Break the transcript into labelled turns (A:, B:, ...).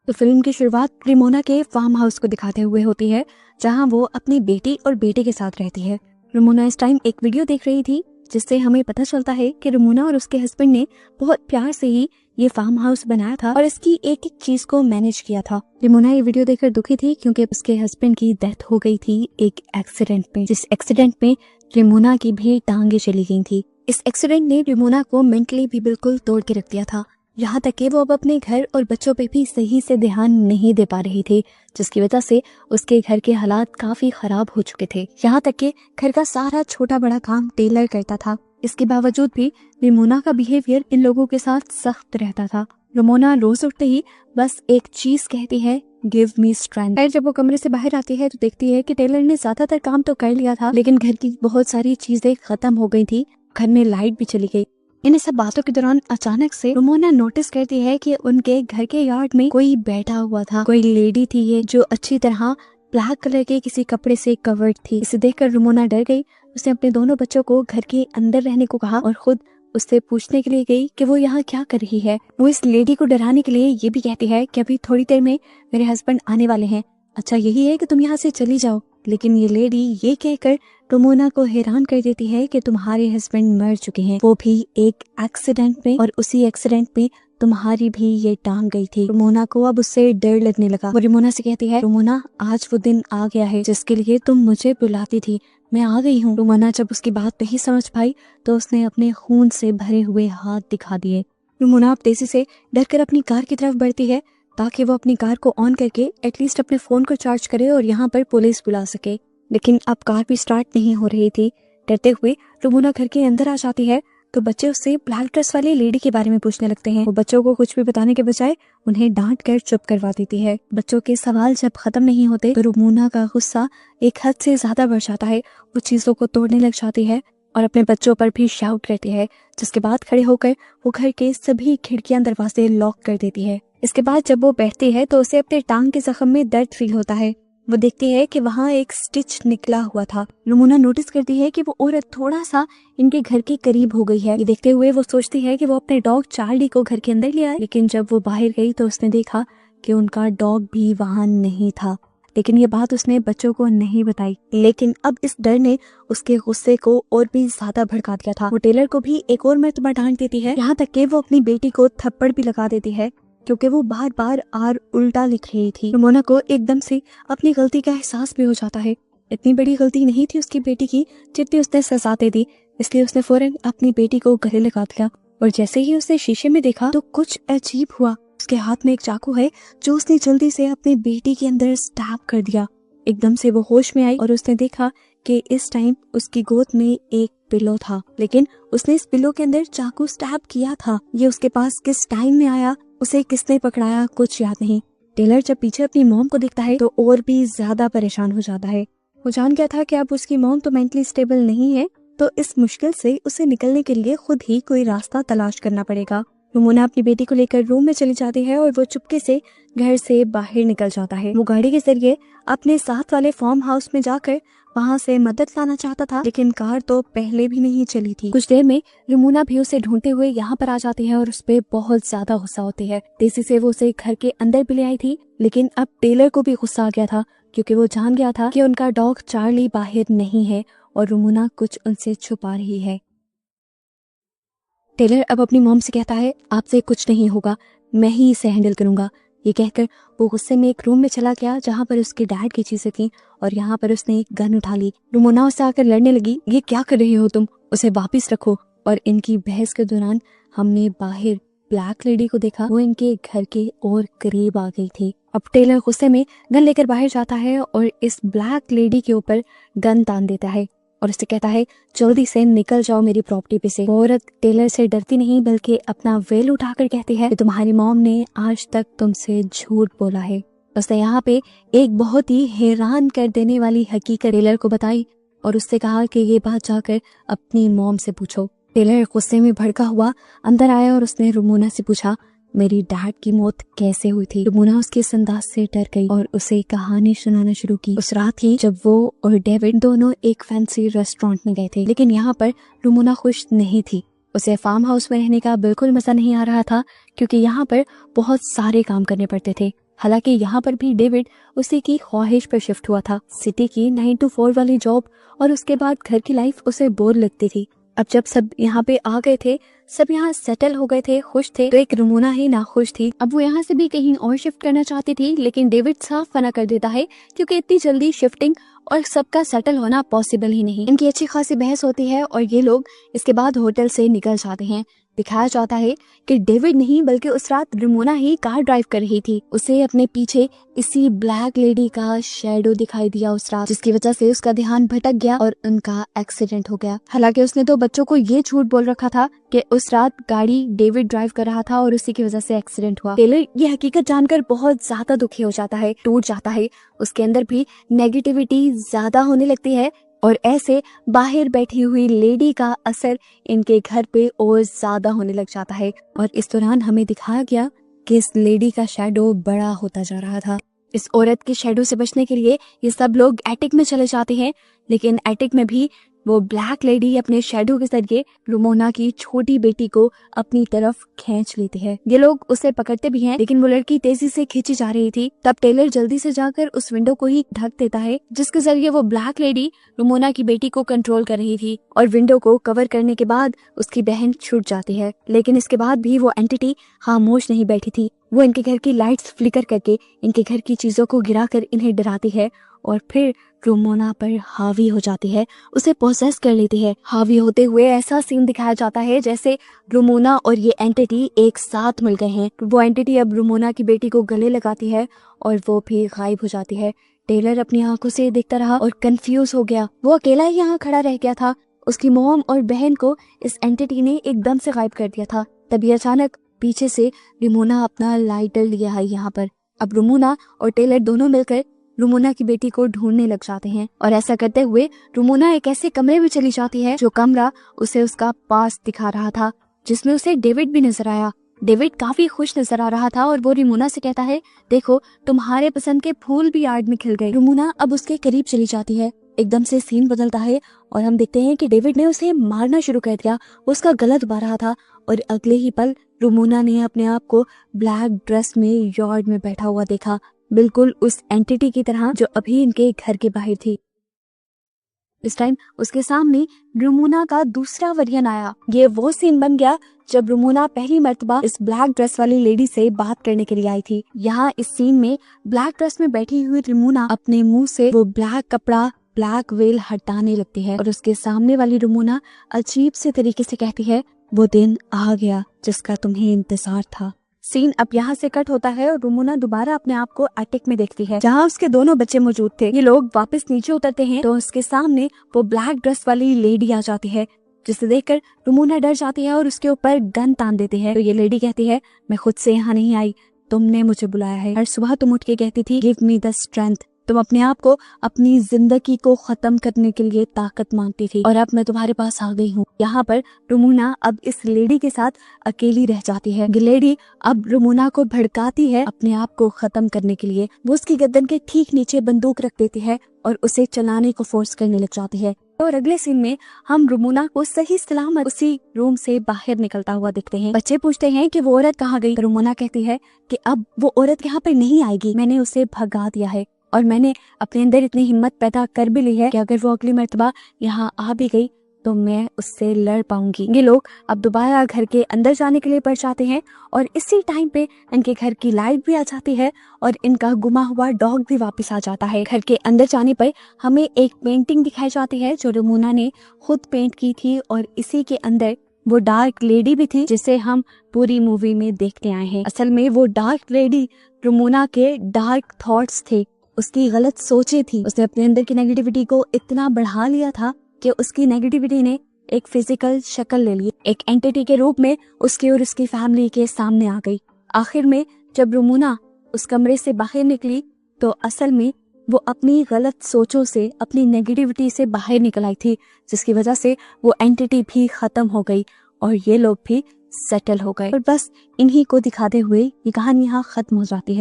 A: तो फिल्म की शुरुआत रेमोना के फार्म हाउस को दिखाते हुए होती है, जहां वो अपनी बेटी और बेटे के साथ रहती है। रेमोना इस टाइम एक वीडियो देख रही थी, जिससे हमें पता चलता है कि रेमोना और उसके हस्बैंड ने बहुत प्यार से ही ये फार्म हाउस बनाया था और इसकी एक एक चीज को मैनेज किया था। रेमोना ये वीडियो देखकर दुखी थी क्योंकि उसके हस्बैंड की डेथ हो गई थी एक एक्सीडेंट में, जिस एक्सीडेंट में रेमोना की भी टांगे चली गई थी। इस एक्सीडेंट ने रेमोना को मेंटली भी बिल्कुल तोड़ के रख दिया था, यहाँ तक कि वो अब अपने घर और बच्चों पे भी सही से ध्यान नहीं दे पा रही थी, जिसकी वजह से उसके घर के हालात काफी खराब हो चुके थे। यहाँ तक कि घर का सारा छोटा बड़ा काम टेलर करता था। इसके बावजूद भी रेमोना का बिहेवियर इन लोगों के साथ सख्त रहता था। रेमोना रोज उठते ही बस एक चीज कहती है, गिव मी स्ट्रेंथ। जब वो कमरे से बाहर आती है तो देखती है कि टेलर ने ज्यादातर काम तो कर लिया था, लेकिन घर की बहुत सारी चीजें खत्म हो गई थी। घर में लाइट भी चली गई। इन सब बातों के दौरान अचानक से रेमोना नोटिस करती है कि उनके घर के यार्ड में कोई बैठा हुआ था। कोई लेडी थी ये, जो अच्छी तरह ब्लैक कलर के किसी कपड़े से कवर्ड थी। इसे देखकर रेमोना डर गई। उसने अपने दोनों बच्चों को घर के अंदर रहने को कहा और खुद उससे पूछने के लिए गई कि वो यहाँ क्या कर रही है। वो इस लेडी को डराने के लिए ये भी कहती है कि अभी थोड़ी देर में मेरे हस्बैंड आने वाले हैं, अच्छा यही है कि तुम यहाँ से चली जाओ। लेकिन ये लेडी ये कहकर रेमोना को हैरान कर देती है कि तुम्हारे हस्बैंड मर चुके हैं, वो भी एक एक्सीडेंट में, और उसी एक्सीडेंट में तुम्हारी भी ये टांग गई थी। रेमोना को अब उससे डर लगने लगा। वो रेमोना से कहती है, रेमोना आज वो दिन आ गया है जिसके लिए तुम मुझे बुलाती थी, मैं आ गई हूँ। रेमोना जब उसकी बात नहीं समझ पाई तो उसने अपने खून से भरे हुए हाथ दिखा दिए। रेमोना अब तेजी से डरकर अपनी कार की तरफ बढ़ती है ताकि वो अपनी कार को ऑन करके एटलीस्ट अपने फोन को चार्ज करे और यहाँ पर पुलिस बुला सके। लेकिन अब कार भी स्टार्ट नहीं हो रही थी। डरते हुए रेमोना घर के अंदर आ जाती है तो बच्चे उससे ब्लैक ड्रेस वाली लेडी के बारे में पूछने लगते हैं। वो बच्चों को कुछ भी बताने के बजाय उन्हें डांट कर चुप करवा देती है। बच्चों के सवाल जब खत्म नहीं होते तो रेमोना का गुस्सा एक हद से ज्यादा बढ़ जाता है। वो चीजों को तोड़ने लग जाती है और अपने बच्चों पर भी शाउट करती है, जिसके बाद खड़े होकर वो घर के सभी खिड़कियां दरवाजे लॉक कर देती है। इसके बाद जब वो बैठती है तो उसे अपने टांग के जख्म में दर्द फील होता है। वो देखती है कि वहाँ एक स्टिच निकला हुआ था। रेमोना नोटिस करती है कि वो औरत थोड़ा सा इनके घर के करीब हो गई है। ये देखते हुए वो सोचती है कि वो अपने डॉग चार्ली को घर के अंदर ले आए, लेकिन जब वो बाहर गई तो उसने देखा कि उनका डॉग भी वहाँ नहीं था। लेकिन ये बात उसने बच्चों को नहीं बताई। लेकिन अब इस डर ने उसके गुस्से को और भी ज्यादा भड़का दिया था। वो टेलर को भी एक और मर्तबा डांट देती है, यहाँ तक कि वो अपनी बेटी को थप्पड़ भी लगा देती है क्योंकि वो बार बार आर उल्टा लिख रही थी। रेमोना को एकदम से अपनी गलती का एहसास भी हो जाता है। इतनी बड़ी गलती नहीं थी उसकी बेटी की जितनी उसने सजा दे दी, इसलिए उसने फौरन अपनी बेटी को गले लगा दिया। और जैसे ही उसने शीशे में देखा तो कुछ अजीब हुआ। उसके हाथ में एक चाकू है जो उसने जल्दी से अपनी बेटी के अंदर स्टैब कर दिया। एकदम से वो होश में आई और उसने देखा कि इस टाइम उसकी गोद में एक पिलो था, लेकिन उसने इस पिलो के अंदर चाकू स्टैब किया था। ये उसके पास किस टाइम में आया, उसे किसने पकड़ाया, कुछ याद नहीं। टेलर जब पीछे अपनी मॉम को देखता है तो और भी ज्यादा परेशान हो जाता है। वो जान गया था कि अब उसकी मॉम तो मेंटली स्टेबल नहीं है, तो इस मुश्किल से उसे निकलने के लिए खुद ही कोई रास्ता तलाश करना पड़ेगा। रेमोना अपनी बेटी को लेकर रूम में चली जाती है और वो चुपके से घर से बाहर निकल जाता है। वो गाड़ी के जरिए अपने साथ वाले फार्म हाउस में जाकर वहाँ से मदद लाना चाहता था, लेकिन कार तो पहले भी नहीं चली थी। कुछ देर में रेमोना भी उसे ढूंढते हुए यहाँ पर आ जाती है और उस पर बहुत ज्यादा गुस्सा होती है। तेजी से वो उसे घर के अंदर भी ले आई थी, लेकिन अब टेलर को भी गुस्सा आ गया था क्योंकि वो जान गया था कि उनका डॉग चार्ली बाहर नहीं है और रेमोना कुछ उनसे छुपा रही है। टेलर अब अपनी मॉम से कहता है, आपसे कुछ नहीं होगा, मैं ही इसे हैंडल करूंगा। ये कहकर वो गुस्से में एक रूम में चला गया जहाँ पर उसके डैड की चीजें थी और यहाँ पर उसने एक गन उठा ली। रेमोना उससे आकर लड़ने लगी, ये क्या कर रही हो तुम, उसे वापिस रखो। और इनकी बहस के दौरान हमने बाहर ब्लैक लेडी को देखा, वो इनके घर के और करीब आ गई थी। अब टेलर गुस्से में गन लेकर बाहर जाता है और इस ब्लैक लेडी के ऊपर गन तान देता है और उससे कहता है, जल्दी से निकल जाओ मेरी प्रॉपर्टी पे से। वो औरत टेलर से डरती नहीं बल्कि अपना वेल उठाकर कहती है कि तुम्हारी मॉम ने आज तक तुमसे झूठ बोला है। उसने यहाँ पे एक बहुत ही हैरान कर देने वाली हकीकत टेलर को बताई और उससे कहा कि ये बात जाकर अपनी मॉम से पूछो। टेलर गुस्से में भड़का हुआ अंदर आया और उसने रेमोना से पूछा, मेरी डैड की मौत कैसे हुई थी। रेमोना उसके इस अंदाज से डर गई और उसे कहानी सुनाना शुरू की। उस रात थी जब वो और डेविड दोनों एक फैंसी रेस्टोरेंट में गए थे, लेकिन यहाँ पर रेमोना खुश नहीं थी। उसे फार्म हाउस में रहने का बिल्कुल मजा नहीं आ रहा था क्योंकि यहाँ पर बहुत सारे काम करने पड़ते थे। हालांकि यहाँ पर भी डेविड उसी की ख्वाहिश पर शिफ्ट हुआ था। सिटी की 9 to 4 वाली जॉब और उसके बाद घर की लाइफ उसे बोर लगती थी। अब जब सब यहाँ पे आ गए थे, सब यहाँ सेटल हो गए थे, खुश थे, तो एक रमोना ही नाखुश थी। अब वो यहाँ से भी कहीं और शिफ्ट करना चाहती थी, लेकिन डेविड साफ मना कर देता है क्योंकि इतनी जल्दी शिफ्टिंग और सबका सेटल होना पॉसिबल ही नहीं। इनकी अच्छी खासी बहस होती है और ये लोग इसके बाद होटल से निकल जाते हैं। दिखाया जाता है कि डेविड नहीं बल्कि उस रात रमोना ही कार ड्राइव कर रही थी। उसे अपने पीछे इसी ब्लैक लेडी का शैडो दिखाई दिया उस रात, जिसकी वजह से उसका ध्यान भटक गया और उनका एक्सीडेंट हो गया। हालांकि उसने तो बच्चों को ये झूठ बोल रखा था कि उस रात गाड़ी डेविड ड्राइव कर रहा था और उसी की वजह से एक्सीडेंट हुआ। टेलर ये हकीकत जानकर बहुत ज्यादा दुखी हो जाता है, टूट जाता है। उसके अंदर भी नेगेटिविटी ज्यादा होने लगती है और ऐसे बाहर बैठी हुई लेडी का असर इनके घर पे और ज्यादा होने लग जाता है। और इस दौरान हमें दिखाया गया कि इस लेडी का शैडो बड़ा होता जा रहा था। इस औरत के शैडो से बचने के लिए ये सब लोग एटिक में चले जाते हैं, लेकिन एटिक में भी वो ब्लैक लेडी अपने शैडो के जरिए रमोना की छोटी बेटी को अपनी तरफ खींच लेती है। ये लोग उसे पकड़ते भी हैं, लेकिन वो लड़की तेजी से खींची जा रही थी। तब टेलर जल्दी से जाकर उस विंडो को ही ढक देता है, जिसके जरिए वो ब्लैक लेडी रमोना की बेटी को कंट्रोल कर रही थी। और विंडो को कवर करने के बाद उसकी बहन छूट जाती है, लेकिन इसके बाद भी वो एंटिटी खामोश नहीं बैठी थी। वो इनके घर की लाइट्स फ्लिकर करके इनके घर की चीजों को गिराकर इन्हें डराती है और फिर रमोना पर हावी हो जाती है, उसे पोसेस कर लेती है। हावी होते हुए ऐसा सीन दिखाया जाता है जैसे रमोना और ये एंटिटी एक साथ मिल गए हैं। वो एंटिटी अब रमोना की बेटी को गले लगाती है और वो भी गायब हो जाती है। टेलर अपनी आंखों से देखता रहा और कंफ्यूज हो गया। वो अकेला ही यहाँ खड़ा रह गया था। उसकी मॉम और बहन को इस एंटिटी ने एकदम से गायब कर दिया था। तभी अचानक पीछे से रमोना अपना लाइटर लिया है यहाँ पर। अब रमोना और टेलर दोनों मिलकर रमोना की बेटी को ढूंढने लग जाते हैं और ऐसा करते हुए रमोना एक ऐसे कमरे में चली जाती है जो कमरा उसे उसका पास दिखा रहा था, जिसमें उसे डेविड भी नजर आया। डेविड काफी खुश नजर आ रहा था और वो रमोना से कहता है, देखो तुम्हारे पसंद के फूल भी यार्ड में खिल गए। रमोना अब उसके करीब चली जाती है। एकदम से सीन बदलता है और हम देखते हैं कि डेविड ने उसे मारना शुरू कर दिया। वो उसका गला दबा रहा था और अगले ही पल रमोना ने अपने आप को ब्लैक ड्रेस में यार्ड में बैठा हुआ देखा, बिल्कुल उस एंटिटी की तरह जो अभी इनके घर के बाहर थी। इस टाइम उसके सामने रमोना का दूसरा वर्जन आया। ये वो सीन बन गया जब रमोना पहली मर्तबा इस ब्लैक ड्रेस वाली लेडी से बात करने के लिए आई थी। यहाँ इस सीन में ब्लैक ड्रेस में बैठी हुई रमोना अपने मुंह से वो ब्लैक कपड़ा, ब्लैक वेल हटाने लगती है और उसके सामने वाली रमोना अजीब से तरीके से कहती है, वो दिन आ गया जिसका तुम्हें इंतजार था। सीन अब यहाँ से कट होता है और रमोना दोबारा अपने आप को एटिक में देखती है जहाँ उसके दोनों बच्चे मौजूद थे। ये लोग वापस नीचे उतरते हैं तो उसके सामने वो ब्लैक ड्रेस वाली लेडी आ जाती है, जिसे देखकर रमोना डर जाती है और उसके ऊपर गन तान देती है। तो ये लेडी कहती है, मैं खुद से यहाँ नहीं आई, तुमने मुझे बुलाया है। हर सुबह तुम उठ के कहती थी, गिव मी द स्ट्रेंथ। तुम अपने आप को अपनी जिंदगी को खत्म करने के लिए ताकत मांगती थी और अब मैं तुम्हारे पास आ गई हूँ। यहाँ पर रमोना अब इस लेडी के साथ अकेली रह जाती है। लेडी अब रमोना को भड़काती है अपने आप को खत्म करने के लिए। वो उसकी गर्दन के ठीक नीचे बंदूक रख देती है और उसे चलाने को फोर्स करने लग जाती है। और अगले सीन में हम रमोना को सही सलामत उसी रूम से बाहर निकलता हुआ दिखते हैं। बच्चे पूछते हैं कि वो औरत कहाँ गई। रमोना कहती है कि अब वो औरत यहाँ पर नहीं आएगी, मैंने उसे भगा दिया है और मैंने अपने अंदर इतनी हिम्मत पैदा कर भी ली है कि अगर वो अगली मर्तबा यहाँ आ भी गई तो मैं उससे लड़ पाऊंगी। ये लोग अब दोबारा घर के अंदर जाने के लिए बढ़ जाते हैं और इसी टाइम पे इनके घर की लाइट भी आ जाती है और इनका गुमा हुआ डॉग भी वापस आ जाता है। घर के अंदर जाने पर हमें एक पेंटिंग दिखाई जाती है जो रमोना ने खुद पेंट की थी और इसी के अंदर वो डार्क लेडी भी थी जिसे हम पूरी मूवी में देखते आए हैं। असल में वो डार्क लेडी रमोना के डार्क थॉट्स थे, उसकी गलत सोचें थी। उसने अपने अंदर की नेगेटिविटी को इतना बढ़ा लिया था कि उसकी नेगेटिविटी ने एक फिजिकल शक्ल ले ली, एक एंटिटी के रूप में उसके और उसकी फैमिली के सामने आ गई। आखिर में जब रमोना उस कमरे से बाहर निकली तो असल में वो अपनी गलत सोचों से, अपनी नेगेटिविटी से बाहर निकल आई थी, जिसकी वजह से वो एंटिटी भी खत्म हो गई और ये लोग भी सेटल हो गए। और बस इन्हीं को दिखाते हुए ये कहानी यहाँ खत्म हो जाती है।